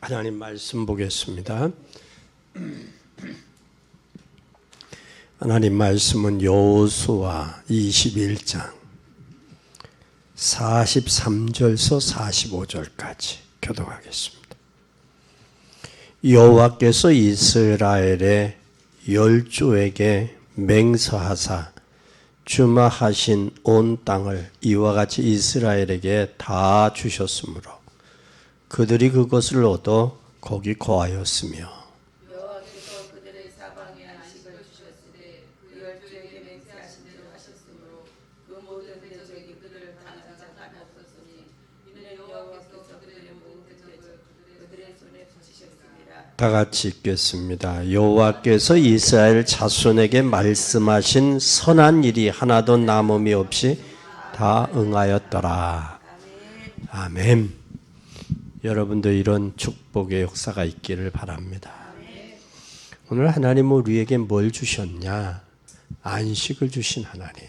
하나님 말씀 보겠습니다. 하나님 말씀은 여호수아 21장 43절서 45절까지 교독하겠습니다. 여호와께서 이스라엘의 열조에게 맹세하사 주마하신 온 땅을 이와 같이 이스라엘에게 다 주셨으므로 그들이 그것을 얻어 거기 거하였으며 여호와께서 그들의 사방에 안식을 주셨으되 그 열조에게 맹세하신 대로 하셨으므로 그 모든 대적이 그들을 당하지 않았었으니 이는 여호와께서 그들의 모든 대적을 그들의 손에 붙이셨습니다. 다 같이 읽겠습니다. 여호와께서 이스라엘 자손에게 말씀하신 선한 일이 하나도 남음이 없이 다 응하였더라. 아멘. 여러분들 이런 축복의 역사가 있기를 바랍니다. 오늘 하나님은 우리에게 뭘 주셨냐? 안식을 주신 하나님.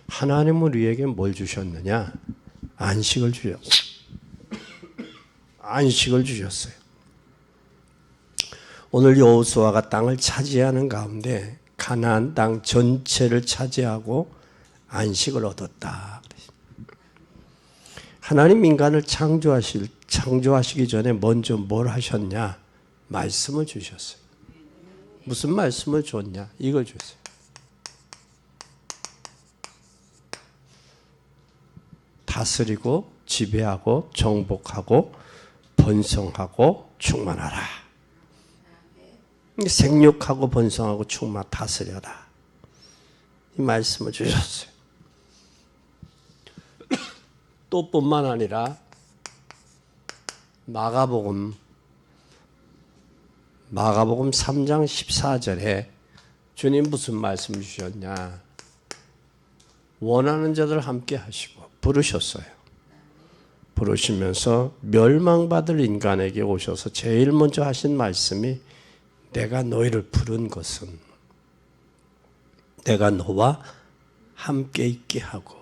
하나님은 우리에게 뭘 주셨느냐? 안식을 주셨어요. 안식을 주셨어요. 오늘 여호수아가 땅을 차지하는 가운데 가나안 땅 전체를 차지하고 안식을 얻었다. 하나님 인간을 창조하시기 전에 먼저 뭘 하셨냐? 말씀을 주셨어요. 무슨 말씀을 줬냐? 이걸 줬어요. 다스리고 지배하고 정복하고 번성하고 충만하라. 생육하고 번성하고 다스려라. 이 말씀을 주셨어요. 또 뿐만 아니라 마가복음 3장 14절에 주님 무슨 말씀 주셨냐? 원하는 자들 함께 하시고 부르셨어요. 부르시면서 멸망받을 인간에게 오셔서 제일 먼저 하신 말씀이 내가 너희를 부른 것은 내가 너와 함께 있게 하고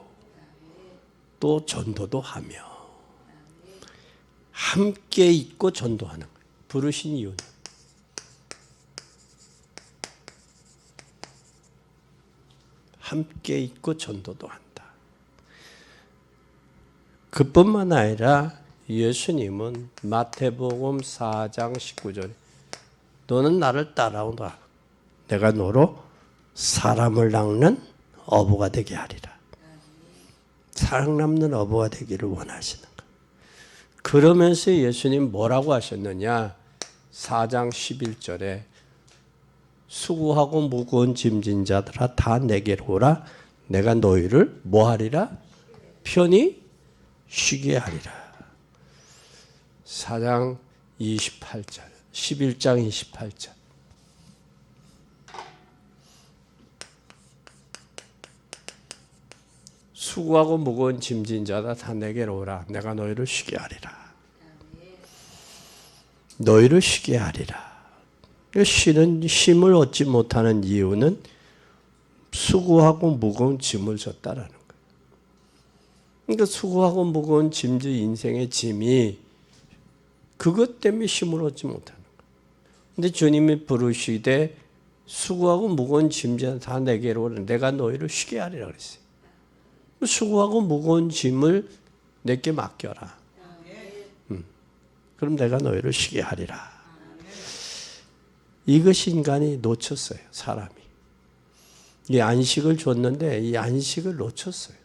또 전도도 하며 함께 있고 전도하는 거예요. 부르신 이유는 함께 있고 전도도 한다. 그뿐만 아니라 예수님은 마태복음 4장 19절에 너는 나를 따라오라. 내가 너로 사람을 낚는 어부가 되게 하리라. 사랑 낚는 어부가 되기를 원하시는 거예요. 그러면서 예수님 뭐라고 하셨느냐? 4장 11절에 수고하고 무거운 짐진 자들아 다 내게로 오라. 내가 너희를 뭐하리라? 편히 쉬게 하리라. 4장 28절, 11장 28절. 수고하고 무거운 짐진 자다 다 내게로 오라. 내가 너희를 쉬게 하리라. 너희를 쉬게 하리라. 쉼을 얻지 못하는 이유는 수고하고 무거운 짐을 졌다라는 거예요. 그러니까 수고하고 무거운 짐질 인생의 짐이 그것 때문에 쉼을 얻지 못하는 거예요. 근데 주님이 부르시되 수고하고 무거운 짐질 다 내게로 오라. 내가 너희를 쉬게 하리라 그랬어요. 수고하고 무거운 짐을 내게 맡겨라. 그럼 내가 너희를 쉬게 하리라. 이것이 인간이 놓쳤어요. 사람이. 이 안식을 줬는데 이 안식을 놓쳤어요.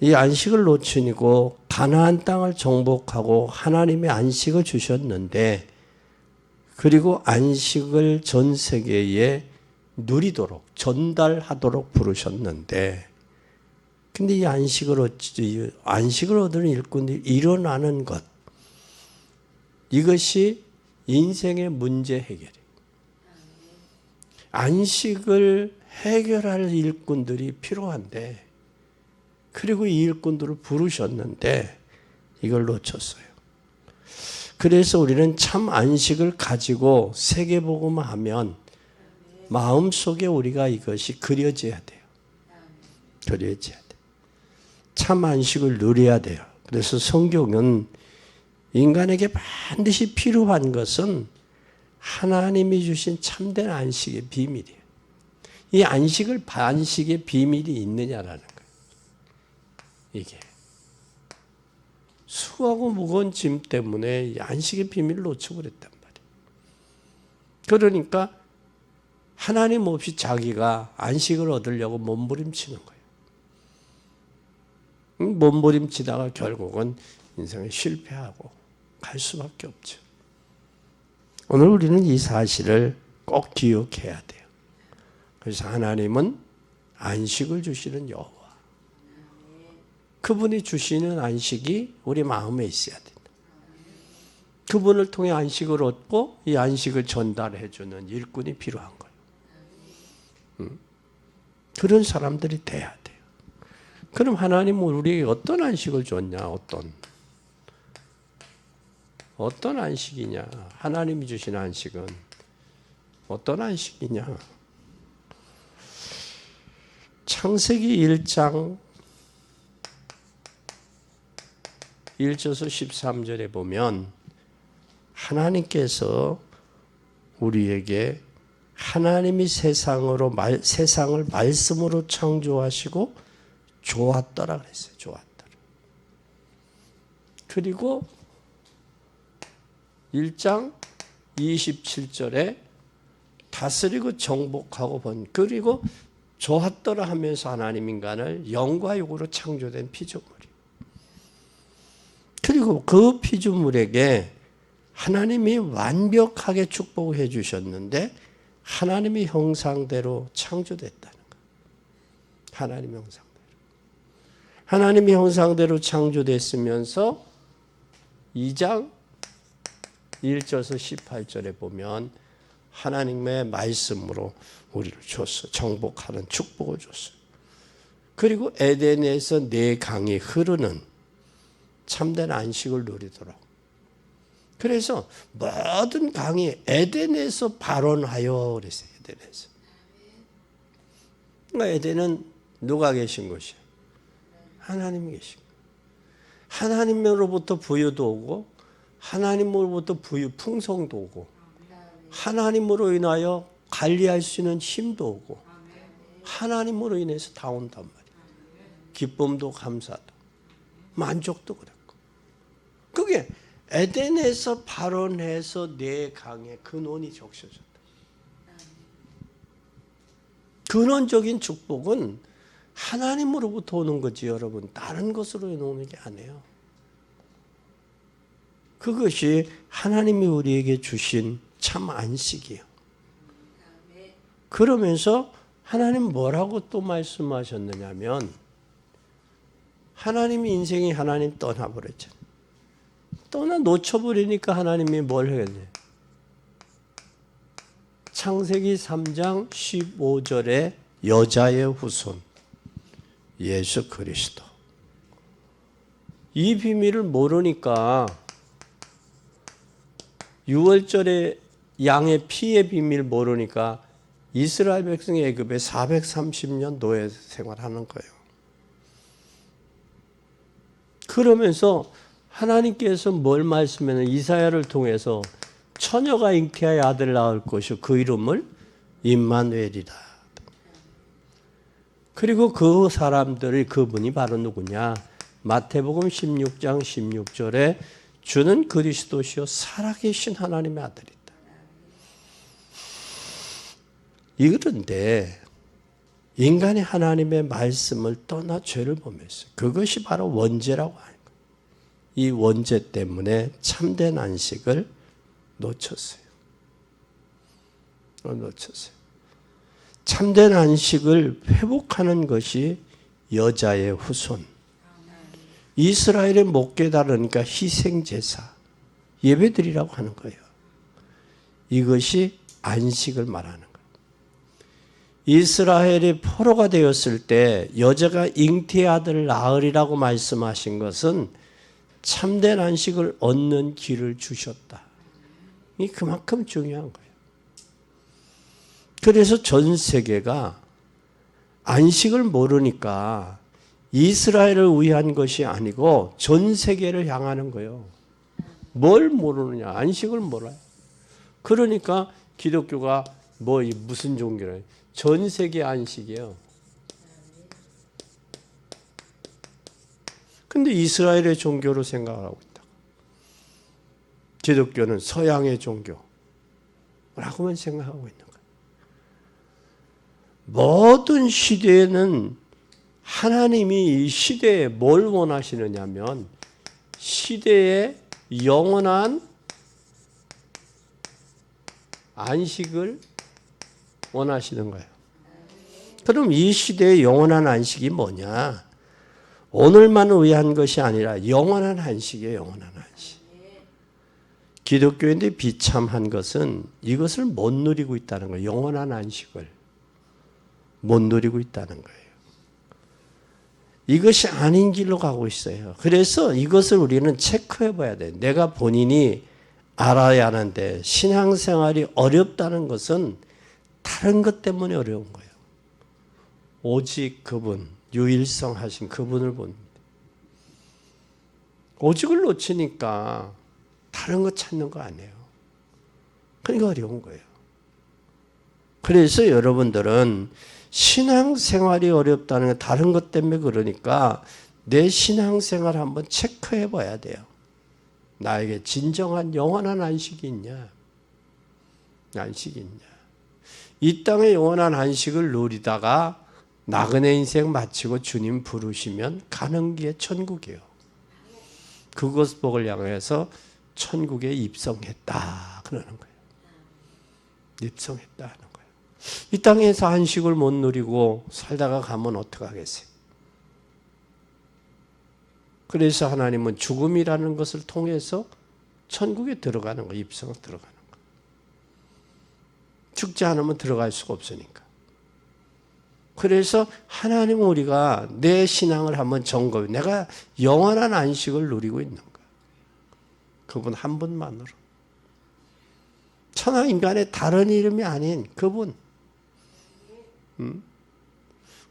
이 안식을 놓치고 가나안 땅을 정복하고 하나님의 안식을 주셨는데 그리고 안식을 전 세계에 누리도록 전달하도록 부르셨는데 근데 이 안식을 얻는 일꾼들이 일어나는 것 이것이 인생의 문제 해결이에요. 안식을 해결할 일꾼들이 필요한데 그리고 이 일꾼들을 부르셨는데 이걸 놓쳤어요. 그래서 우리는 참 안식을 가지고 세계복음하면 마음속에 우리가 이것이 그려져야 돼요. 그려져야 돼요. 참 안식을 누려야 돼요. 그래서 성경은 인간에게 반드시 필요한 것은 하나님이 주신 참된 안식의 비밀이에요. 이 반식의 비밀이 있느냐라는 거예요. 이게. 수고하고 무거운 짐 때문에 이 안식의 비밀을 놓쳐버렸단 말이에요. 그러니까 하나님 없이 자기가 안식을 얻으려고 몸부림치는 거예요. 몸부림치다가 결국은 인생에 실패하고 갈 수밖에 없죠. 오늘 우리는 이 사실을 꼭 기억해야 돼요. 그래서 하나님은 안식을 주시는 여호와. 그분이 주시는 안식이 우리 마음에 있어야 된다. 그분을 통해 안식을 얻고 이 안식을 전달해 주는 일꾼이 필요한 거예요. 그런 사람들이 돼야 돼요. 그럼 하나님은 우리에게 어떤 안식을 줬냐? 어떤 안식이냐? 하나님이 주신 안식은 어떤 안식이냐? 창세기 1장 1절에서 13절에 보면 하나님께서 우리에게 하나님이 세상을 말씀으로 창조하시고 좋았더라 그랬어요. 좋았더라. 그리고 1장 27절에 다스리고 정복하고 그리고 좋았더라 하면서 하나님 인간을 영과 육으로 창조된 피조물이에요. 그리고 그 피조물에게 하나님이 완벽하게 축복해 주셨는데 하나님의 형상대로 창조됐다는 거예요. 하나님의 형상대로. 하나님의 형상대로 창조됐으면서 2장 1절에서 18절에 보면 하나님의 말씀으로 우리를 줬어요. 정복하는 축복을 줬어요. 그리고 에덴에서 네 강이 흐르는 참된 안식을 누리도록. 그래서 모든 강이 에덴에서 발원하여 그랬어요. 에덴에서. 그러니까 에덴은 누가 계신 곳이에요? 하나님이 계신 곳. 하나님으로부터 부유도 오고 하나님으로부터 풍성도 오고 하나님으로 인하여 관리할 수 있는 힘도 오고 하나님으로 인해서 다 온단 말이에요. 기쁨도 감사도 만족도 그렇고 그게 에덴에서 발원해서 네 강에 근원이 적셔졌다. 근원적인 축복은 하나님으로부터 오는 거지 여러분. 다른 것으로 오는 게 아니에요. 그것이 하나님이 우리에게 주신 참 안식이에요. 그러면서 하나님 뭐라고 또 말씀하셨느냐면 하나님이 인생이 하나님 떠나버렸잖아요. 놓쳐버리니까 하나님이 뭘 하겠냐. 창세기 3장 15절에 여자의 후손 예수 그리스도. 이 비밀을 모르니까 6월절에 양의 피의 비밀 모르니까 이스라엘 백성이 애굽에 430년 노예 생활하는 거예요. 그러면서 하나님께서 뭘 말씀하면 이사야를 통해서 처녀가 잉태하여 아들을 낳을 것이요 그 이름을 임마누엘이다. 그리고 그 사람들이 그분이 바로 누구냐? 마태복음 16장 16절에 주는 그리스도시요 살아계신 하나님의 아들이다. 그런데 인간이 하나님의 말씀을 떠나 죄를 범했어요. 그것이 바로 원죄라고 하는 거예요. 이 원죄 때문에 참된 안식을 놓쳤어요. 참된 안식을 회복하는 것이 여자의 후손. 이스라엘의 못 깨달으니까 희생제사, 예배드리라고 하는 거예요. 이것이 안식을 말하는 거예요. 이스라엘이 포로가 되었을 때 여자가 잉태의 아들을 낳으리라고 말씀하신 것은 참된 안식을 얻는 길을 주셨다. 이 그만큼 중요한 거예요. 그래서 전 세계가 안식을 모르니까 이스라엘을 위한 것이 아니고 전 세계를 향하는 거예요. 뭘 모르느냐? 안식을 몰라요. 그러니까 기독교가 무슨 종교래? 전 세계 안식이에요. 근데 이스라엘의 종교로 생각을 하고 있다. 기독교는 서양의 종교라고만 생각하고 있는 거예요. 모든 시대에는 하나님이 이 시대에 뭘 원하시느냐면 시대의 영원한 안식을 원하시는 거예요. 그럼 이 시대의 영원한 안식이 뭐냐? 오늘만 위한 것이 아니라 영원한 안식이에요. 영원한 안식. 기독교인들이 비참한 것은 이것을 못 누리고 있다는 거예요. 영원한 안식을 못 누리고 있다는 거예요. 이것이 아닌 길로 가고 있어요. 그래서 이것을 우리는 체크해 봐야 돼요. 내가 본인이 알아야 하는데 신앙생활이 어렵다는 것은 다른 것 때문에 어려운 거예요. 오직 그분, 유일성 하신 그분을 봅니다. 오직을 놓치니까 다른 거 찾는 거 아니에요. 그러니까 어려운 거예요. 그래서 여러분들은 신앙생활이 어렵다는 건 다른 것 때문에 그러니까 내 신앙생활 한번 체크해 봐야 돼요. 나에게 진정한 영원한 안식이 있냐? 안식이 있냐? 이 땅의 영원한 안식을 누리다가 나그네 인생 마치고 주님 부르시면 가는 길이 천국이에요. 그것 복을 향해서 천국에 입성했다 그러는 거예요. 입성했다 하는 거예요. 이 땅에서 안식을 못 누리고 살다가 가면 어떡하겠어요? 그래서 하나님은 죽음이라는 것을 통해서 천국에 들어가는 거예요. 입성에 들어가는 거예요. 죽지 않으면 들어갈 수가 없으니까. 그래서 하나님은 우리가 내 신앙을 한번 점검해. 내가 영원한 안식을 누리고 있는가? 그분 한 분만으로. 천하 인간의 다른 이름이 아닌 그분.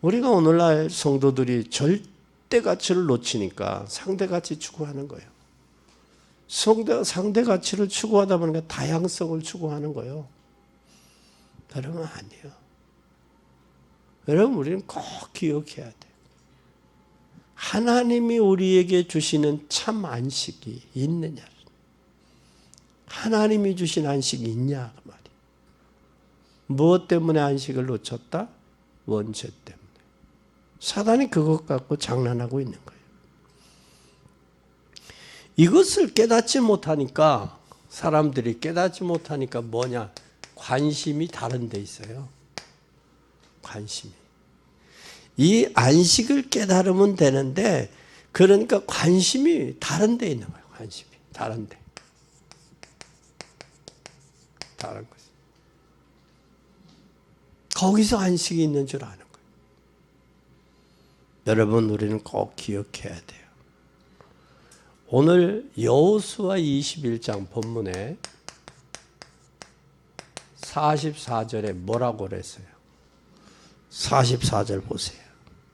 우리가 오늘날 성도들이 절대 가치를 놓치니까 상대 가치 추구하는 거예요. 상대 가치를 추구하다 보니까 다양성을 추구하는 거예요. 여러분 아니에요. 여러분 우리는 꼭 기억해야 돼요. 하나님이 우리에게 주시는 참 안식이 있느냐. 하나님이 주신 안식이 있냐 그 말이에요. 무엇 때문에 안식을 놓쳤다? 원죄 때문에. 사단이 그것 갖고 장난하고 있는 거예요. 이것을 깨닫지 못하니까 사람들이 깨닫지 못하니까 뭐냐? 관심이 다른 데 있어요. 관심이. 이 안식을 깨달으면 되는데 그러니까 관심이 다른 데 있는 거예요. 관심이 다른 데. 다른 거죠. 거기서 안식이 있는 줄 아는 거예요. 여러분 우리는 꼭 기억해야 돼요. 오늘 여호수아 21장 본문에 44절에 뭐라고 그랬어요? 44절 보세요.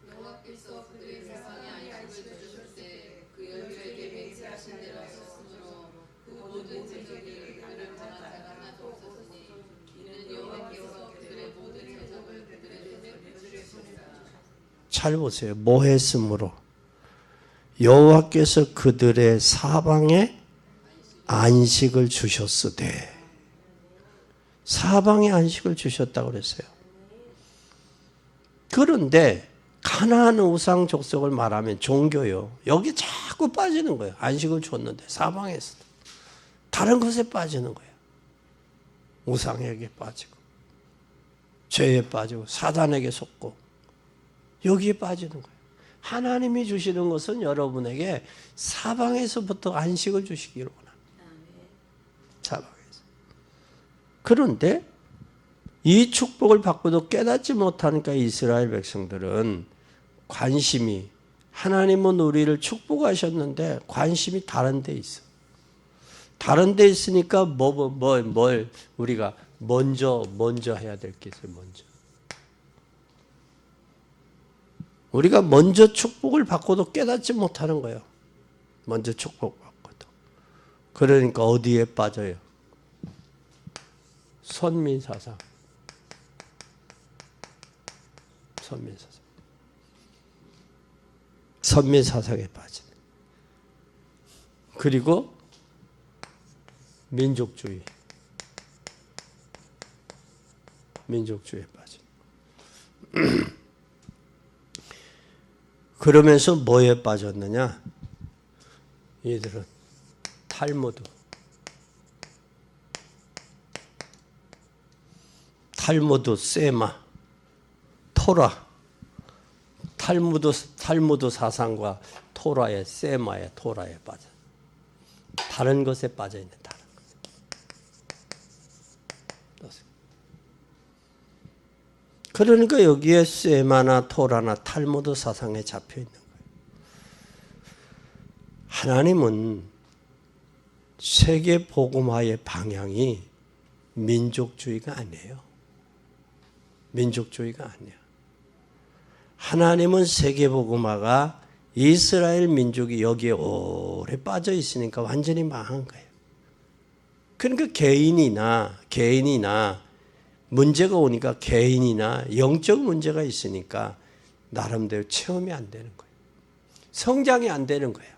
여호와께서 그들의 세상에 안식을 주실 때 그 열조에게 맹세하신 대로 하셨으므로 그 모든 제적이 그들을 떠난 자가 하나도 없었으니 이는 여호와께서 그들의 모든 제적을 그들의 손에 붙이셨습니다. 잘 보세요. 뭐 했으므로? 여호와께서 그들의 사방에 안식을 주셨으되 사방에 안식을 주셨다고 그랬어요. 그런데 가나안 우상 족속을 말하면 종교요. 여기 자꾸 빠지는 거예요. 안식을 줬는데 사방에서 다른 것에 빠지는 거예요. 우상에게 빠지고 죄에 빠지고 사단에게 속고 여기에 빠지는 거예요. 하나님이 주시는 것은 여러분에게 사방에서부터 안식을 주시기를 원합니다. 사방에서. 그런데 이 축복을 받고도 깨닫지 못하니까 이스라엘 백성들은 관심이 하나님은 우리를 축복하셨는데 관심이 다른 데 있어. 다른 데 있으니까 뭘 우리가 먼저 해야 될 게 있어요. 우리가 먼저 축복을 받고도 깨닫지 못하는 거예요. 먼저 축복받고도. 그러니까 어디에 빠져요? 선민사상. 선민사상에 빠지네. 그리고 민족주의에 빠지네. 그러면서 뭐에 빠졌느냐? 얘들은 탈무드, 세마, 토라, 탈무드 사상과 토라의 세마의 토라에 빠져. 다른 것에 빠져 있는 다른 것. 그러니까 여기에 세마나 토라나 탈무드 사상에 잡혀 있는 거예요. 하나님은 세계 복음화의 방향이 민족주의가 아니에요. 민족주의가 아니야. 하나님은 세계 복음화가 이스라엘 민족이 여기에 오래 빠져 있으니까 완전히 망한 거예요. 그러니까 개인이나 문제가 오니까 개인이나 영적 문제가 있으니까 나름대로 체험이 안 되는 거예요. 성장이 안 되는 거예요.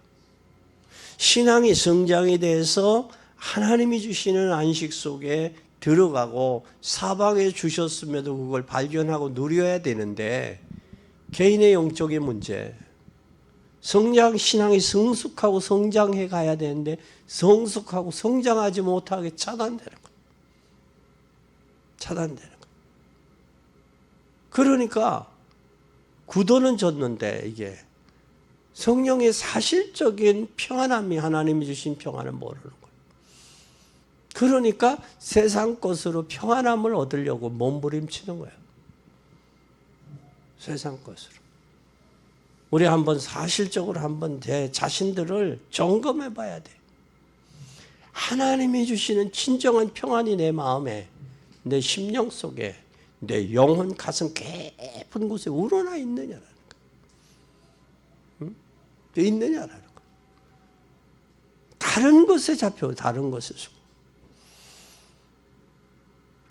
신앙이 성장이 돼서 하나님이 주시는 안식 속에 들어가고 사방에 주셨음에도 그걸 발견하고 누려야 되는데 개인의 영적인 문제, 신앙이 성숙하고 성장해 가야 되는데 성숙하고 성장하지 못하게 차단되는 거예요. 그러니까 구도는 졌는데 이게 성령의 사실적인 평안함이 하나님이 주신 평안을 모르는 거예요. 그러니까 세상 것으로 평안함을 얻으려고 몸부림치는 거예요. 세상 것으로. 우리 한번 사실적으로 한번 내 자신들을 점검해 봐야 돼. 하나님이 주시는 진정한 평안이 내 마음에, 내 심령 속에, 내 영혼 가슴 깊은 곳에 우러나 있느냐라는 거예요. 있느냐라는 거예요. 다른 것에 잡혀, 다른 것에 속아.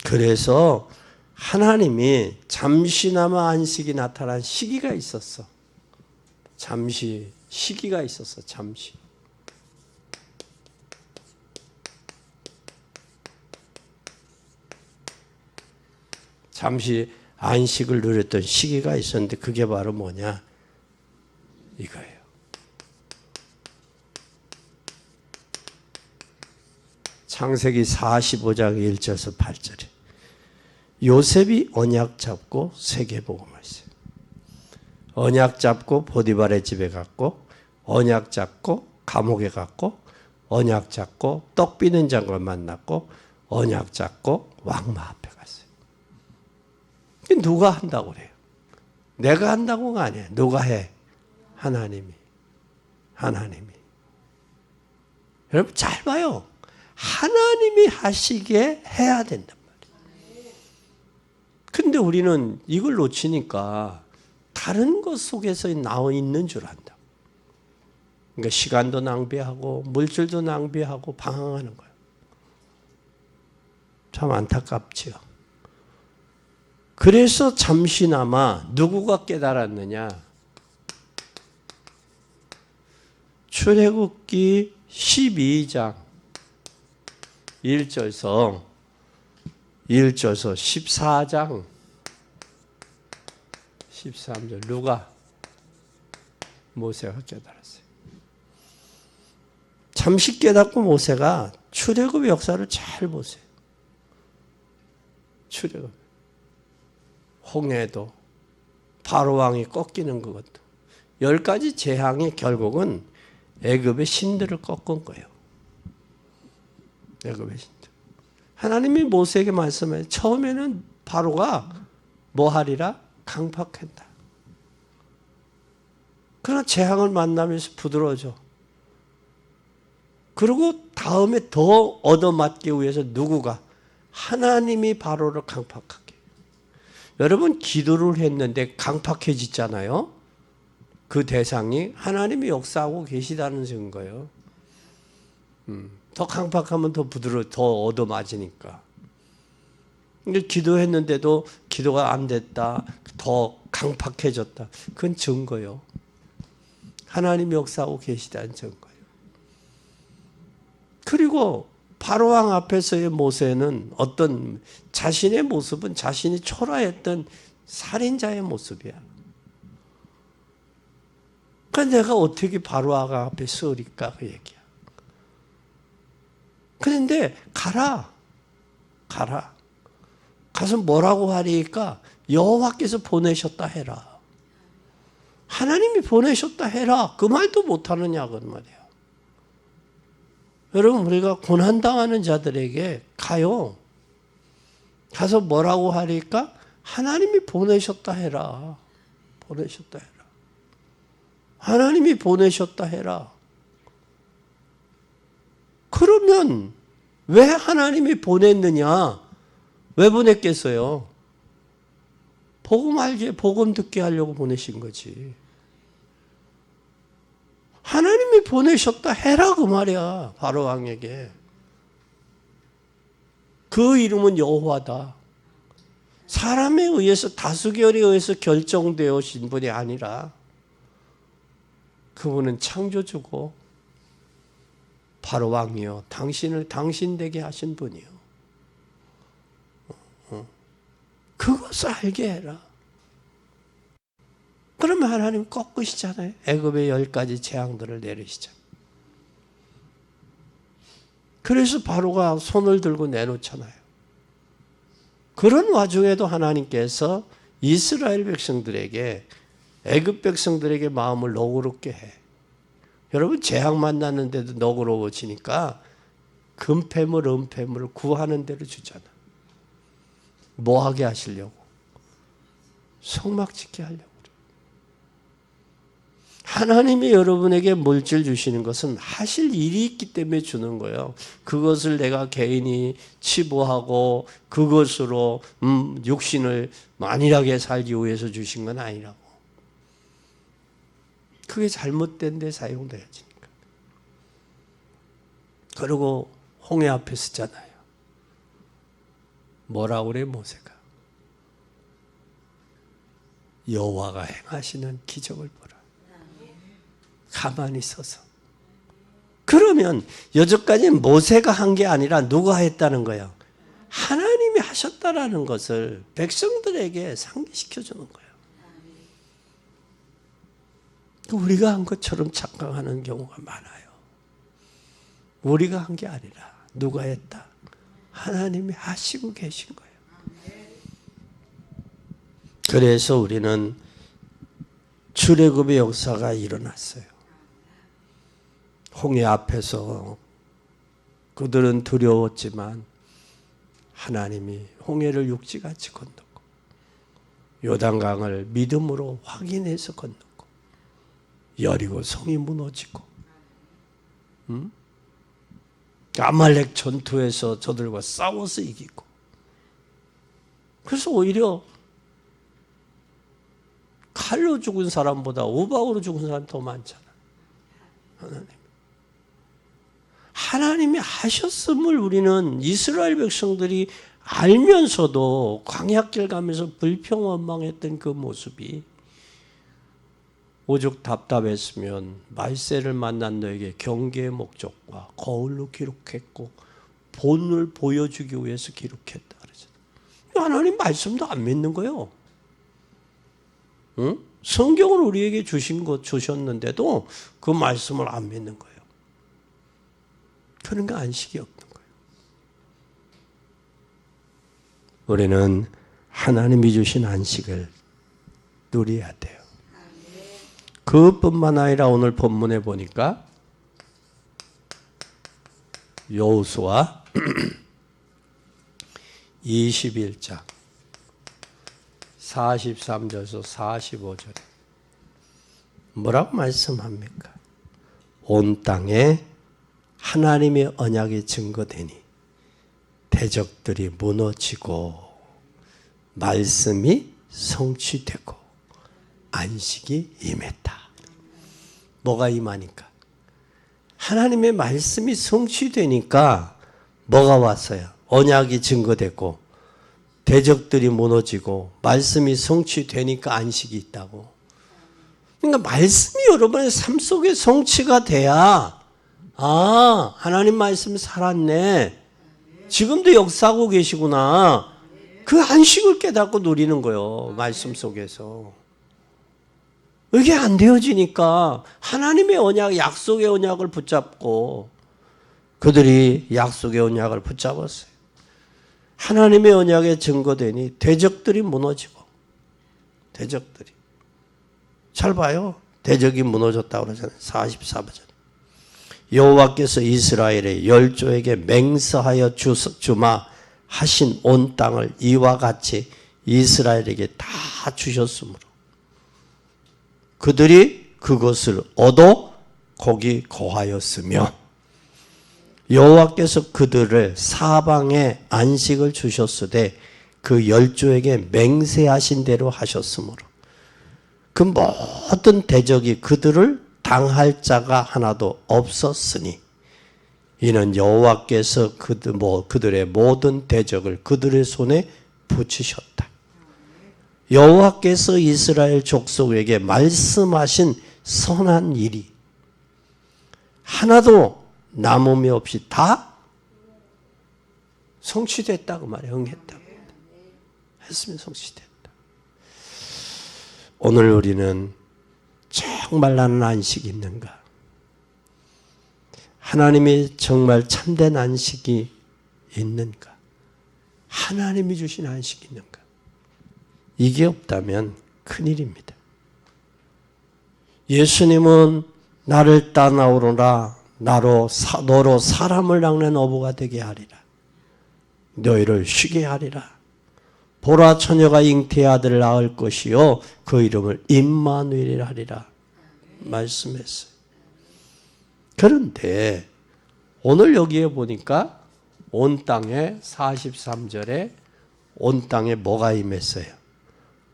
그래서 하나님이 잠시나마 안식이 나타난 시기가 있었어. 시기가 있었어. 잠시 안식을 누렸던 시기가 있었는데 그게 바로 뭐냐? 이거예요. 창세기 45장 1절에서 8절에 요셉이 언약 잡고 세계복음을 했어요. 언약 잡고 보디발의 집에 갔고, 언약 잡고 감옥에 갔고, 언약 잡고 떡 비는 장관 만났고, 언약 잡고 왕마 앞에 갔어요. 누가 한다고 그래요? 내가 한다고가 아니에요. 누가 해? 하나님이. 여러분 잘 봐요. 하나님이 하시게 해야 된단 말이에요. 근데 우리는 이걸 놓치니까 다른 것 속에서 나와 있는 줄 안다. 그러니까 시간도 낭비하고 물질도 낭비하고 방황하는 거예요. 참 안타깝지요. 그래서 잠시나마 누구가 깨달았느냐? 출애굽기 12장 1절에서 14장 13절 누가? 모세가 깨달았어요. 잠시 깨닫고 모세가 출애굽의 역사를 잘 보세요. 출애굽 홍해도 바로 왕이 꺾이는 그것도 10가지 재앙이 결국은 애굽의 신들을 꺾은 거예요. 애굽의 신들. 하나님이 모세에게 말씀해 처음에는 바로가 뭐 하리라? 강팍한다. 그러나 재앙을 만나면서 부드러워져. 그리고 다음에 더 얻어맞기 위해서 누구가? 하나님이 바로를 강팍하게. 여러분 기도를 했는데 강팍해지잖아요. 그 대상이 하나님이 역사하고 계시다는 증거예요. 더 강팍하면 더 더 얻어맞으니까. 근데 기도했는데도 기도가 안 됐다. 더 강팍해졌다. 그건 증거예요. 하나님이 역사하고 계시다는 증거예요. 그리고 바로왕 앞에서의 모세는 어떤 자신의 모습은 자신이 초라했던 살인자의 모습이야. 그러니까 내가 어떻게 바로왕 앞에 서리까 그 얘기야. 그런데 가라. 가서 뭐라고 하리까? 여호와께서 보내셨다 해라. 하나님이 보내셨다 해라. 그 말도 못하느냐 그 말이야. 여러분 우리가 고난당하는 자들에게 가요. 가서 뭐라고 하리까? 하나님이 보내셨다 해라. 보내셨다 해라. 하나님이 보내셨다 해라. 그러면 왜 하나님이 보냈느냐? 왜 보냈겠어요? 복음 알게, 복음 듣게 하려고 보내신 거지. 하나님이 보내셨다 해라 그 말이야. 바로왕에게. 그 이름은 여호와다. 사람에 의해서 다수결에 의해서 결정되어진 분이 아니라 그분은 창조주고 바로왕이요. 당신을 당신 되게 하신 분이요. 그것을 알게 해라. 그러면 하나님 꺾으시잖아요. 애굽의 10가지 재앙들을 내리시잖아요. 그래서 바로가 손을 들고 내놓잖아요. 그런 와중에도 하나님께서 이스라엘 백성들에게 애굽 백성들에게 마음을 너그럽게 해. 여러분 재앙 만났는데도 너그러워지니까 금패물, 은패물을 구하는 대로 주잖아. 뭐 하게 하시려고? 성막 짓게 하려고. 하나님이 여러분에게 물질 주시는 것은 하실 일이 있기 때문에 주는 거예요. 그것을 내가 개인이 치부하고 그것으로 육신을 만일하게 살기 위해서 주신 건 아니라고. 그게 잘못된 데 사용되어지니까. 그리고 홍해 앞에 서잖아요. 뭐라고 그래 모세가? 여호와가 행하시는 기적을 보라. 가만히 서서. 그러면 여태까지 모세가 한 게 아니라 누가 했다는 거예요? 하나님이 하셨다라는 것을 백성들에게 상기시켜 주는 거예요. 우리가 한 것처럼 착각하는 경우가 많아요. 우리가 한 게 아니라 누가 했다? 하나님이 하시고 계신 거예요. 그래서 우리는 출애굽의 역사가 일어났어요. 홍해 앞에서 그들은 두려웠지만 하나님이 홍해를 육지같이 건넜고 요단강을 믿음으로 확인해서 건넜고 여리고 성이 무너지고 아말렉 전투에서 저들과 싸워서 이기고 그래서 오히려 칼로 죽은 사람보다 우박으로 죽은 사람이 더 많잖아. 하나님이 하셨음을 우리는 이스라엘 백성들이 알면서도 광야길 가면서 불평원망했던 그 모습이 오죽 답답했으면 말세를 만난 너에게 경계의 목적과 거울로 기록했고 본을 보여주기 위해서 기록했다 그러잖아요. 하나님 말씀도 안 믿는 거예요. 응? 성경을 우리에게 주셨는데도 그 말씀을 안 믿는 거예요. 그런 거 안식이 없는 거예요. 우리는 하나님이 주신 안식을 누려야 돼요. 그뿐만 아니라 오늘 본문에 보니까 여호수아 21장 43절에서 45절에 뭐라고 말씀합니까? 온 땅에 하나님의 언약이 증거되니 대적들이 무너지고 말씀이 성취되고 안식이 임했다. 뭐가 임하니까? 하나님의 말씀이 성취되니까 뭐가 왔어요? 언약이 증거됐고 대적들이 무너지고 말씀이 성취되니까 안식이 있다고. 그러니까 말씀이 여러분의 삶 속에 성취가 돼야 하나님 말씀이 살았네. 지금도 역사하고 계시구나. 그 안식을 깨닫고 누리는 거예요. 말씀 속에서. 이게 안 되어지니까 하나님의 언약, 약속의 언약을 붙잡고 그들이 약속의 언약을 붙잡았어요. 하나님의 언약에 증거되니 대적들이 무너지고 대적들이 잘 봐요. 대적이 무너졌다고 그러잖아요. 44절. 여호와께서 이스라엘의 열조에게 맹세하여 주마 하신 온 땅을 이와 같이 이스라엘에게 다 주셨으므로 그들이 그것을 얻어 거기 거하였으며 여호와께서 그들을 사방에 안식을 주셨으되 그 열조에게 맹세하신 대로 하셨으므로 그 모든 대적이 그들을 당할 자가 하나도 없었으니 이는 여호와께서 그들의 모든 대적을 그들의 손에 붙이셨다. 여호와께서 이스라엘 족속에게 말씀하신 선한 일이 하나도 남음이 없이 다 성취됐다고 말해. 응했다고 했으면 성취됐다. 오늘 우리는 정말 나는 안식이 있는가? 하나님이 정말 참된 안식이 있는가? 하나님이 주신 안식이 있는가? 이게 없다면 큰일입니다. 예수님은 나를 따라오너라 너로 사람을 낚는 어부가 되게 하리라. 너희를 쉬게 하리라. 보라 처녀가 잉태의 아들을 낳을 것이요 그 이름을 임마누엘이라 하리라 말씀했어요. 그런데 오늘 여기에 보니까 온 땅에 43절에 온 땅에 뭐가 임했어요?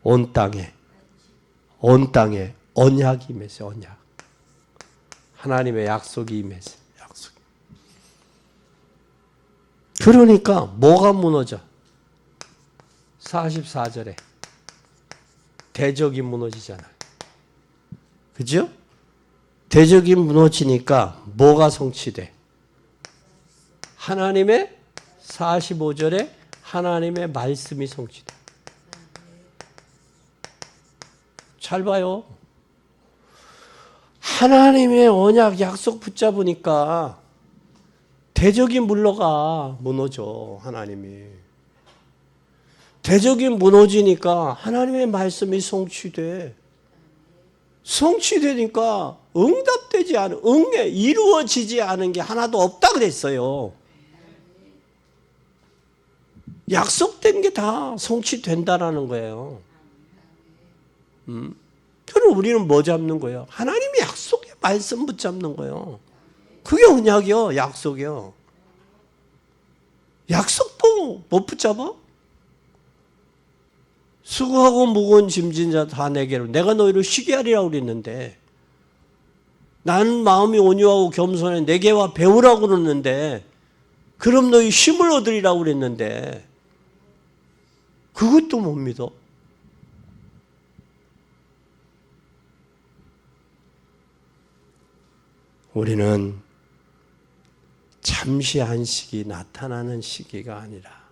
온 땅에 언약이 임했어요. 언약. 하나님의 약속이 임했어요. 약속. 그러니까 뭐가 무너져? 44절에 대적이 무너지잖아요. 그죠? 대적이 무너지니까 뭐가 성취돼? 하나님의 45절에 하나님의 말씀이 성취돼. 잘 봐요. 하나님의 언약 약속 붙잡으니까 대적이 물러가. 무너져. 하나님이. 대적이 무너지니까 하나님의 말씀이 성취돼. 성취되니까 응답되지 않은, 이루어지지 않은 게 하나도 없다 그랬어요. 약속된 게 다 성취된다라는 거예요. 그럼 우리는 뭐 잡는 거예요? 하나님의 약속의 말씀 붙잡는 거예요. 그게 언약이요, 약속이요. 약속도 못 붙잡아? 수고하고 무거운 짐진 자 다 내게로 내가 너희를 쉬게 하리라고 그랬는데 나는 마음이 온유하고 겸손해 내게 와 배우라고 그랬는데 그럼 너희 쉼을 얻으리라고 그랬는데 그것도 못 믿어. 우리는 잠시 안식이 나타나는 시기가 아니라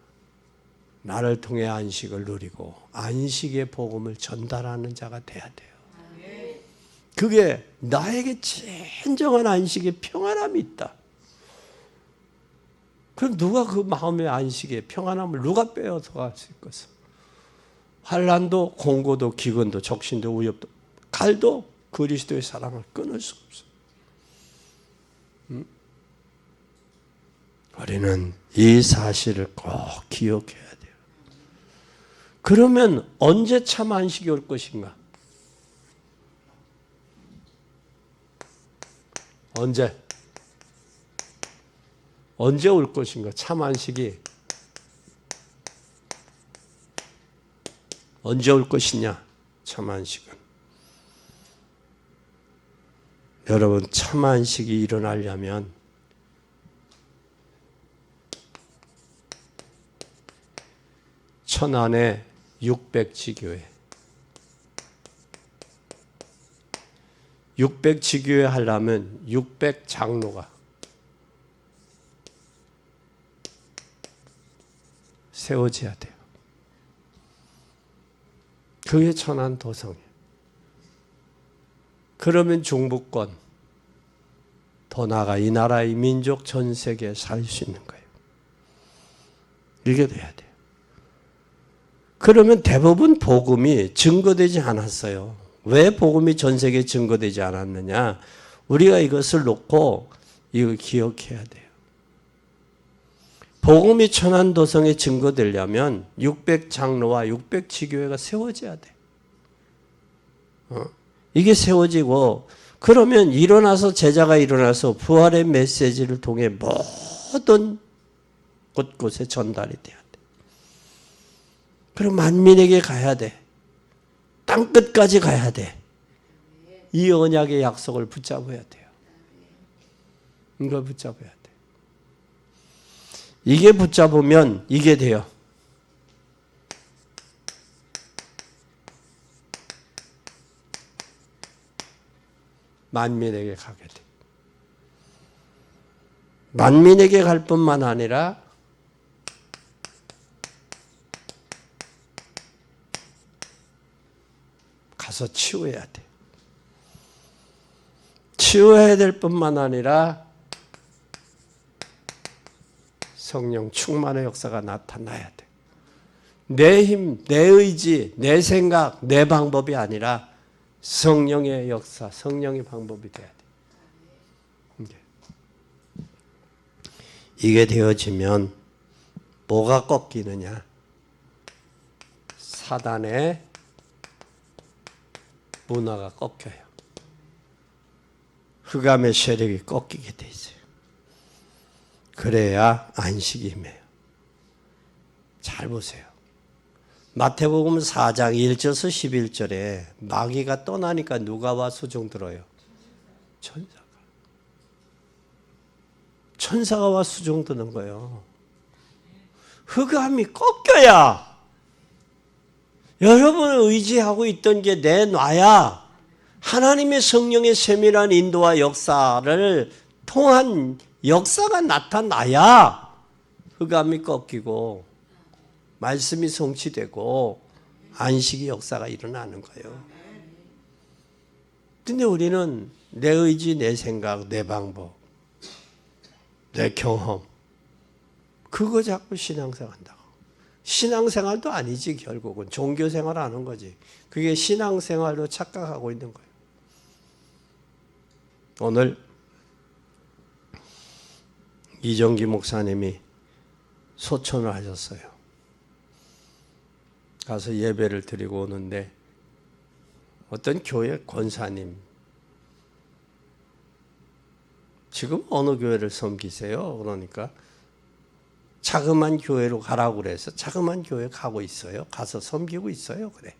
나를 통해 안식을 누리고 안식의 복음을 전달하는 자가 돼야 돼요. 그게 나에게 진정한 안식의 평안함이 있다. 그럼 누가 그 마음의 안식의 평안함을 누가 빼앗아갈 수 있겠어? 환난도 공고도 기근도 적신도 위협도 칼도 그리스도의 사랑을 끊을 수 없어. 우리는 이 사실을 꼭 기억해야 돼요. 그러면 언제 참 안식이 올 것인가? 언제? 언제 올 것인가? 참 안식이 언제 올 것이냐? 참 안식은. 여러분, 참 안식이 일어나려면 천안에 600지교회 600지교회 하려면 600장로가 세워져야 돼요. 그게 천안 도성이에요. 그러면 중부권, 더 나아가 이 나라의 민족 전 세계에 살 수 있는 거예요. 이게 돼야 돼요. 그러면 대부분 복음이 증거되지 않았어요. 왜 복음이 전 세계에 증거되지 않았느냐? 우리가 이것을 놓고 이거 기억해야 돼요. 복음이 천안도성에 증거되려면 600장로와 600지교회가 세워져야 돼. 이게 세워지고 그러면 일어나서 제자가 일어나서 부활의 메시지를 통해 모든 곳곳에 전달이 돼야 돼. 그럼 만민에게 가야 돼. 땅 끝까지 가야 돼. 이 언약의 약속을 붙잡아야 돼요. 이걸 붙잡아야 돼. 이게 붙잡으면 이게 돼요. 만민에게 가게 돼. 만민에게 갈 뿐만 아니라 가서 치유해야 돼. 치유해야 될 뿐만 아니라 성령 충만의 역사가 나타나야 돼. 내 힘, 내 의지, 내 생각, 내 방법이 아니라 성령의 역사, 성령의 방법이 돼야 돼. 이게 되어지면 뭐가 꺾이느냐? 사단의 문화가 꺾여요. 흑암의 세력이 꺾이게 돼 있어요. 그래야 안식이 임해요. 잘 보세요. 마태복음 4장 1절에서 11절에 마귀가 떠나니까 누가 와 수종 들어요? 천사가. 천사가 와 수종 드는 거예요. 흑암이 꺾여야 여러분을 의지하고 있던 게 내놔야 하나님의 성령의 세밀한 인도와 역사를 통한 역사가 나타나야 흑암이 꺾이고 말씀이 성취되고 안식의 역사가 일어나는 거예요. 근데 우리는 내 의지, 내 생각, 내 방법, 내 경험 그거 자꾸 신앙생활 한다고. 신앙생활도 아니지 결국은 종교생활 하는 거지. 그게 신앙생활로 착각하고 있는 거예요. 오늘 이정기 목사님이 소천을 하셨어요. 가서 예배를 드리고 오는데 어떤 교회 권사님 지금 어느 교회를 섬기세요? 그러니까 자그만 교회로 가라고 그래서 자그만 교회 가고 있어요. 가서 섬기고 있어요. 그래.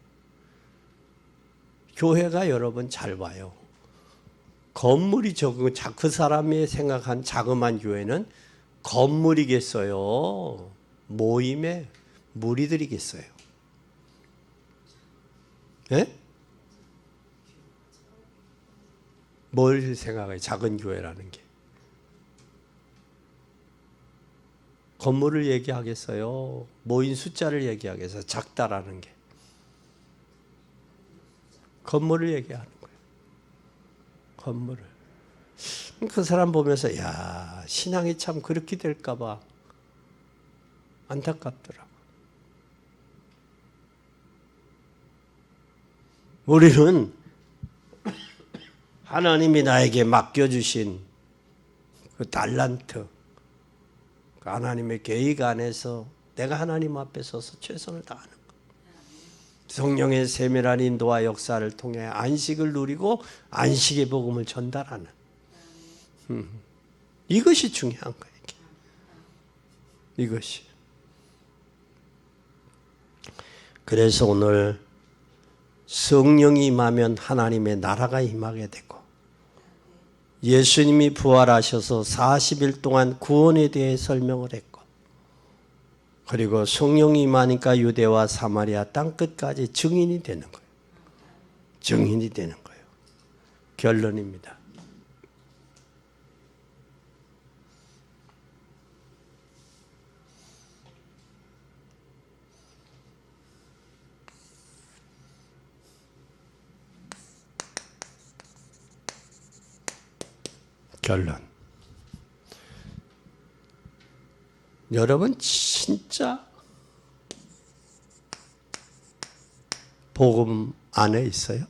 교회가 여러분 잘 봐요. 건물이 적은 그 사람이 생각한 자그만 교회는 건물이겠어요? 모임의 무리들이겠어요? 예? 뭘 생각해요? 작은 교회라는 게. 건물을 얘기하겠어요? 모인 숫자를 얘기하겠어요? 작다라는 게. 건물을 얘기하는 거예요. 건물을. 그 사람 보면서 야 신앙이 참 그렇게 될까 봐 안타깝더라고. 우리는 하나님이 나에게 맡겨주신 그 달란트, 그 하나님의 계획 안에서 내가 하나님 앞에 서서 최선을 다하는 것. 성령의 세밀한 인도와 역사를 통해 안식을 누리고 안식의 복음을 전달하는. 이것이 중요한 거예요. 이것이. 그래서 오늘 성령이 임하면 하나님의 나라가 임하게 되고, 예수님이 부활하셔서 40일 동안 구원에 대해 설명을 했고, 그리고 성령이 임하니까 유대와 사마리아 땅끝까지 증인이 되는 거예요. 증인이 되는 거예요. 결론입니다. 결론. 여러분 진짜 복음 안에 있어요?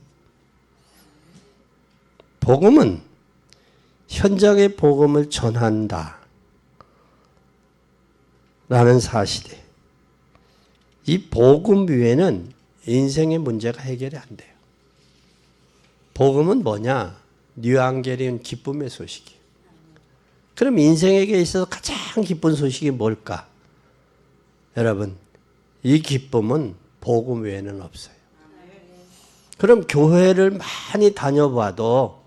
복음은 현장의 복음을 전한다 라는 사실이, 이 복음 위에는 인생의 문제가 해결이 안 돼요. 복음은 뭐냐? 뉴앙겔리온 기쁨의 소식이에요. 그럼 인생에게 있어서 가장 기쁜 소식이 뭘까? 여러분, 이 기쁨은 복음 외에는 없어요. 그럼 교회를 많이 다녀봐도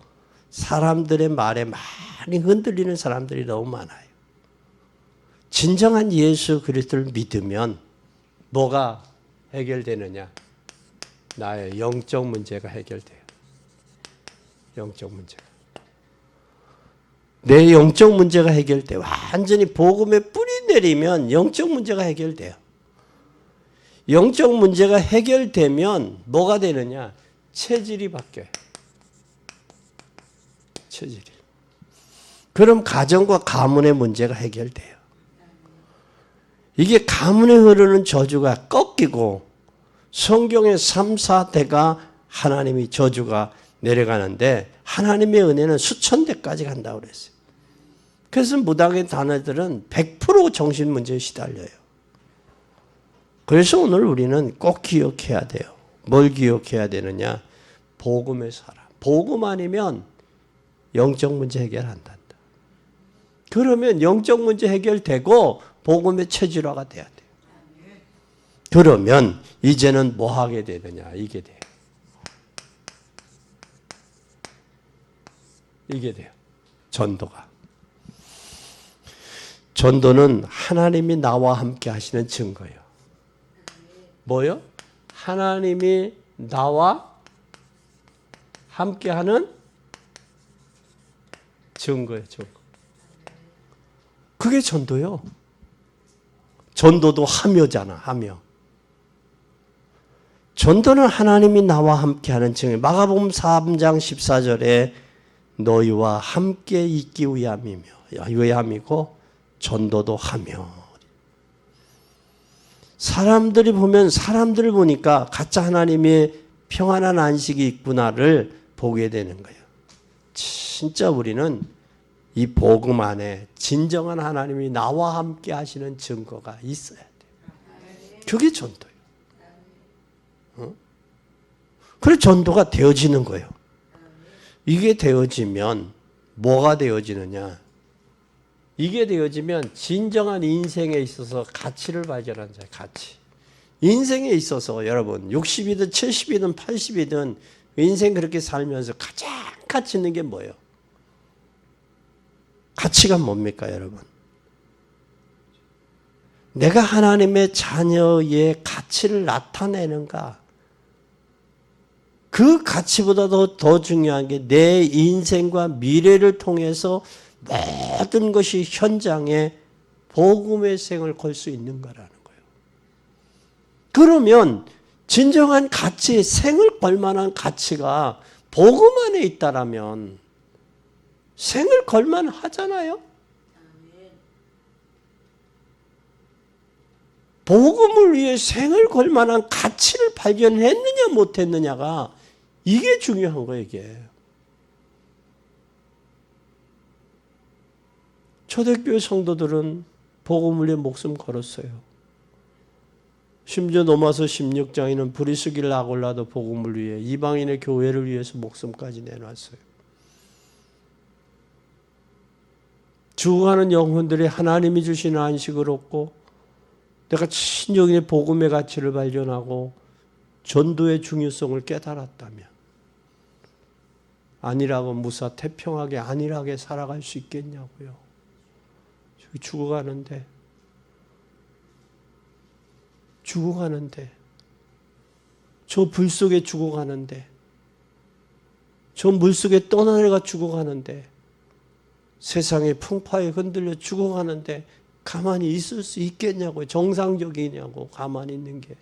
사람들의 말에 많이 흔들리는 사람들이 너무 많아요. 진정한 예수 그리스도를 믿으면 뭐가 해결되느냐? 나의 영적 문제가 해결돼요. 영적 문제가. 내 영적 문제가 해결돼. 완전히 복음에 뿌리 내리면 영적 문제가 해결돼요. 영적 문제가 해결되면 뭐가 되느냐? 체질이 바뀌어요. 체질이. 그럼 가정과 가문의 문제가 해결돼요. 이게 가문에 흐르는 저주가 꺾이고 성경의 3, 4대가 하나님이 저주가 내려가는데 하나님의 은혜는 수천 대까지 간다고 그랬어요. 그래서 무당의 자녀들은 100% 정신 문제에 시달려요. 그래서 오늘 우리는 꼭 기억해야 돼요. 뭘 기억해야 되느냐? 복음의 사람. 복음 아니면 영적 문제 해결 안 한다. 그러면 영적 문제 해결되고 복음의 체질화가 돼야 돼요. 그러면 이제는 뭐 하게 되느냐? 이게 돼요. 이게 돼요. 전도가. 전도는 하나님이 나와 함께 하시는 증거예요. 뭐요? 하나님이 나와 함께 하는 증거예요. 증거. 그게 전도요. 전도도 하며잖아. 하며. 전도는 하나님이 나와 함께 하는 증거예요. 마가복음 3장 14절에 너희와 함께 있기 위함이고 전도도 하며. 사람들이 보면 사람들을 보니까 가짜 하나님의 평안한 안식이 있구나를 보게 되는 거예요. 진짜 우리는 이 복음 안에 진정한 하나님이 나와 함께 하시는 증거가 있어야 돼요. 그게 전도예요. 그래서 전도가 되어지는 거예요. 이게 되어지면 뭐가 되어지느냐? 이게 되어지면 진정한 인생에 있어서 가치를 발견하는 자예요. 가치. 인생에 있어서 여러분 60이든 70이든 80이든 인생 그렇게 살면서 가장 가치 있는 게 뭐예요? 가치가 뭡니까 여러분? 내가 하나님의 자녀의 가치를 나타내는가? 그 가치보다도 더 중요한 게 내 인생과 미래를 통해서 모든 것이 현장에 복음의 생을 걸 수 있는 거라는 거예요. 그러면 진정한 가치, 생을 걸 만한 가치가 복음 안에 있다라면 생을 걸 만하잖아요. 복음을 위해 생을 걸 만한 가치를 발견했느냐 못했느냐가 이게 중요한 거예요. 이게. 초대교회 성도들은 복음을 위해 목숨 걸었어요. 심지어 로마서 16장에는 브리스길라 아골라도 복음을 위해 이방인의 교회를 위해서 목숨까지 내놨어요. 죽어가는 영혼들이 하나님이 주시는 안식을 얻고 내가 진정의 복음의 가치를 발견하고 전도의 중요성을 깨달았다면 안일하고 무사태평하게 안일하게 살아갈 수 있겠냐고요. 저기 죽어가는데 저 불 속에 죽어가는데 저 물 속에 떠나내가 죽어가는데 세상의 풍파에 흔들려 죽어가는데 가만히 있을 수 있겠냐고요. 정상적이냐고 가만히 있는 게.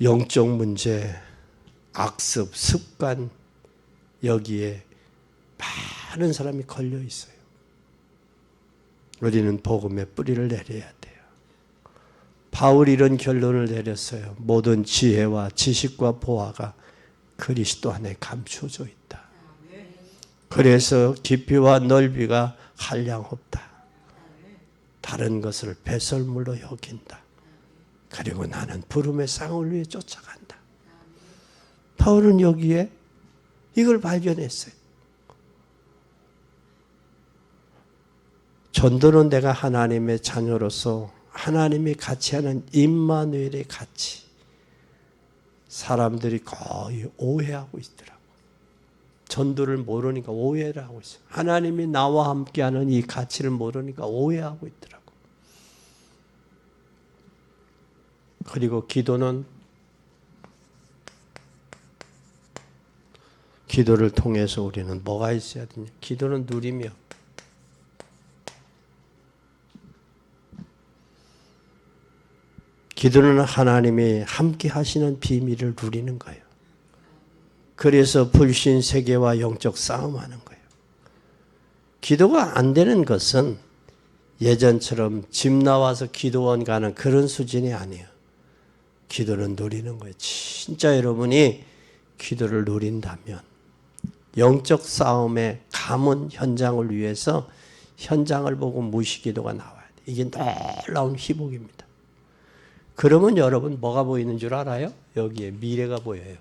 영적 문제, 악습, 습관 여기에 많은 사람이 걸려 있어요. 우리는 복음의 뿌리를 내려야 돼요. 바울이 이런 결론을 내렸어요. 모든 지혜와 지식과 보화가 그리스도 안에 감춰져 있다. 그래서 깊이와 넓이가 한량없다. 다른 것을 배설물로 여긴다. 그리고 나는 부름의 쌍을 위해 쫓아간다. 바울은 여기에 이걸 발견했어요. 전도는 내가 하나님의 자녀로서 하나님이 같이 하는 임마누엘의 가치. 사람들이 거의 오해하고 있더라고. 전도를 모르니까 오해를 하고 있어요. 하나님이 나와 함께하는 이 가치를 모르니까 오해하고 있더라고. 그리고 기도를 통해서 우리는 뭐가 있어야 되냐? 기도는 누리며 기도는 하나님이 함께 하시는 비밀을 누리는 거예요. 그래서 불신 세계와 영적 싸움하는 거예요. 기도가 안 되는 것은 예전처럼 집 나와서 기도원 가는 그런 수준이 아니에요. 기도는 누리는 거예요. 진짜 여러분이 기도를 누린다면 영적 싸움의 가문 현장을 위해서 현장을 보고 무시기도가 나와야 돼. 이게 놀라운 희복입니다. 그러면 여러분 뭐가 보이는 줄 알아요? 여기에 미래가 보여요.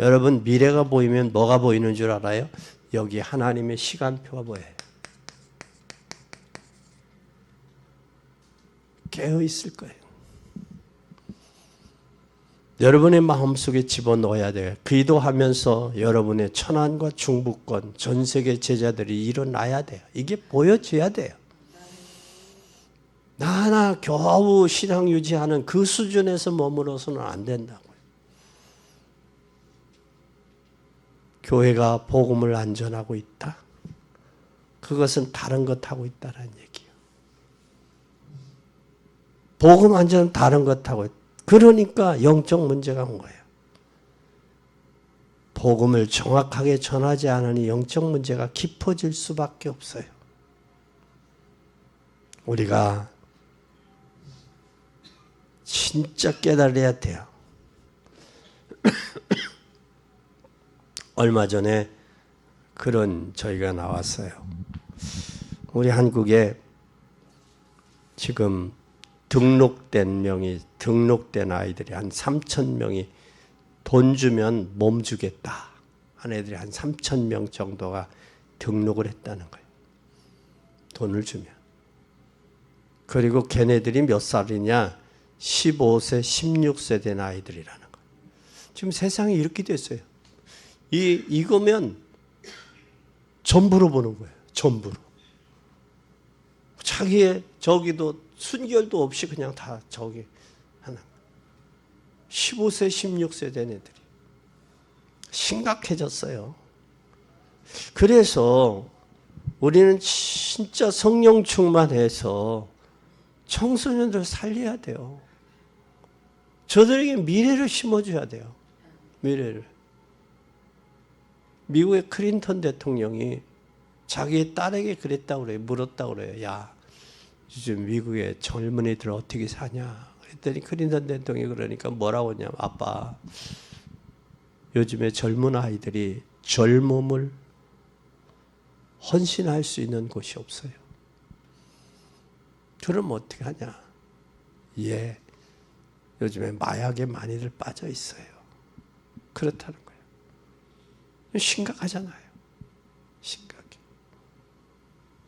여러분 미래가 보이면 뭐가 보이는 줄 알아요? 여기 하나님의 시간표가 보여요. 깨어 있을 거예요. 여러분의 마음속에 집어넣어야 돼요. 기도하면서 여러분의 천안과 중부권 전 세계 제자들이 일어나야 돼요. 이게 보여져야 돼요. 나 겨우 신앙 유지하는 그 수준에서 머물러서는 안 된다고요. 교회가 복음을 안 전하고 있다? 그것은 다른 것 하고 있다는 얘기예요. 복음 안 전하면 다른 것 하고 있다. 그러니까 영적 문제가 온 거예요. 복음을 정확하게 전하지 않으니 영적 문제가 깊어질 수밖에 없어요. 우리가 진짜 깨달아야 돼요. 얼마 전에 그런 저희가 나왔어요. 우리 한국에 지금 등록된 아이들이 한 3,000명이 돈 주면 몸 주겠다 하는 애들이 한 3,000명 정도가 등록을 했다는 거예요. 돈을 주면. 그리고 걔네들이 몇 살이냐? 15세, 16세 된 아이들이라는 거예요. 지금 세상이 이렇게 됐어요. 이거면 전부로 보는 거예요. 전부로. 자기의 저기도 순결도 없이 그냥 다 저기 하는 거예요. 15세, 16세 된 애들이. 심각해졌어요. 그래서 우리는 진짜 성령 충만해서 청소년들 살려야 돼요. 저들에게 미래를 심어줘야 돼요. 미래를. 미국의 클린턴 대통령이 자기의 딸에게 그랬다고 그래요. 물었다고 그래요. 야, 요즘 미국의 젊은이들 어떻게 사냐? 그랬더니 클린턴 대통령이 그러니까 뭐라고 했냐면 아빠, 요즘에 젊은 아이들이 젊음을 헌신할 수 있는 곳이 없어요. 그럼 어떻게 하냐? 예, 요즘에 마약에 많이들 빠져 있어요. 그렇다는 거예요. 심각하잖아요. 심각해.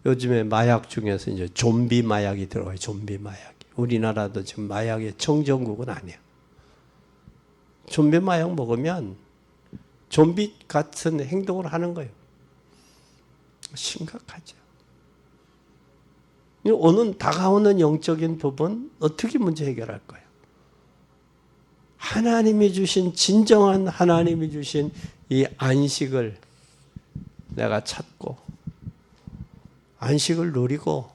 요즘에 마약 중에서 이제 좀비 마약이 들어가요. 좀비 마약이. 우리나라도 지금 마약의 청정국은 아니야. 좀비 마약 먹으면 좀비 같은 행동을 하는 거예요. 심각하죠. 오는 다가오는 영적인 부분 어떻게 문제 해결할 거예요? 하나님이 주신 진정한 하나님이 주신 이 안식을 내가 찾고 안식을 누리고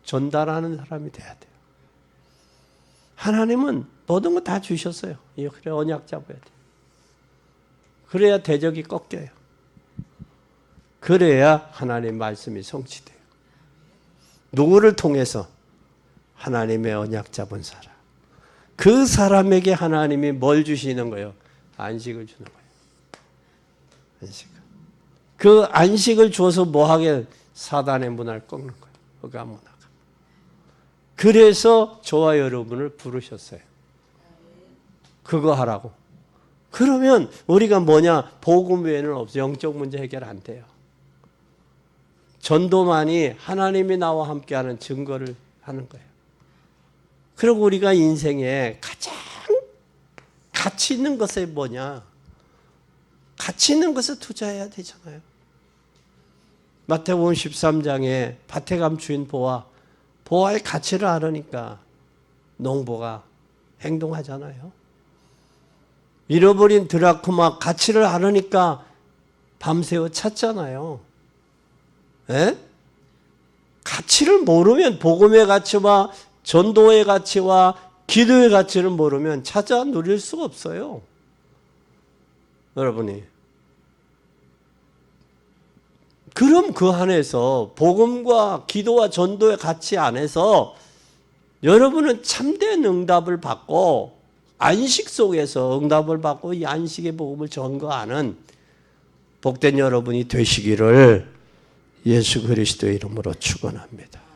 전달하는 사람이 돼야 돼요. 하나님은 모든 거 다 주셨어요. 그래 언약 잡아야 돼요. 그래야 대적이 꺾여요. 그래야 하나님 말씀이 성취돼요. 누구를 통해서? 하나님의 언약 잡은 사람. 그 사람에게 하나님이 뭘 주시는 거예요? 안식을 주는 거예요. 안식을. 그 안식을 줘서 뭐 하게? 사단의 문화를 꺾는 거예요. 그가 문화가. 그래서 저와 여러분을 부르셨어요. 그거 하라고. 그러면 우리가 뭐냐? 복음 외에는 없어. 영적 문제 해결 안 돼요. 전도만이 하나님이 나와 함께하는 증거를 하는 거예요. 그리고 우리가 인생에 가장 가치 있는 것이 뭐냐? 가치 있는 것에 투자해야 되잖아요. 마태복음 13장에 밭에 감 주인 보아의 가치를 알으니까 농부가 행동하잖아요. 잃어버린 드라크마 가치를 알으니까 밤새워 찾잖아요. 에? 가치를 모르면 복음의 가치와 전도의 가치와 기도의 가치를 모르면 찾아 누릴 수가 없어요. 여러분이. 그럼 그 안에서 복음과 기도와 전도의 가치 안에서 여러분은 참된 응답을 받고 안식 속에서 응답을 받고 이 안식의 복음을 전거하는 복된 여러분이 되시기를 예수 그리스도의 이름으로 축원합니다.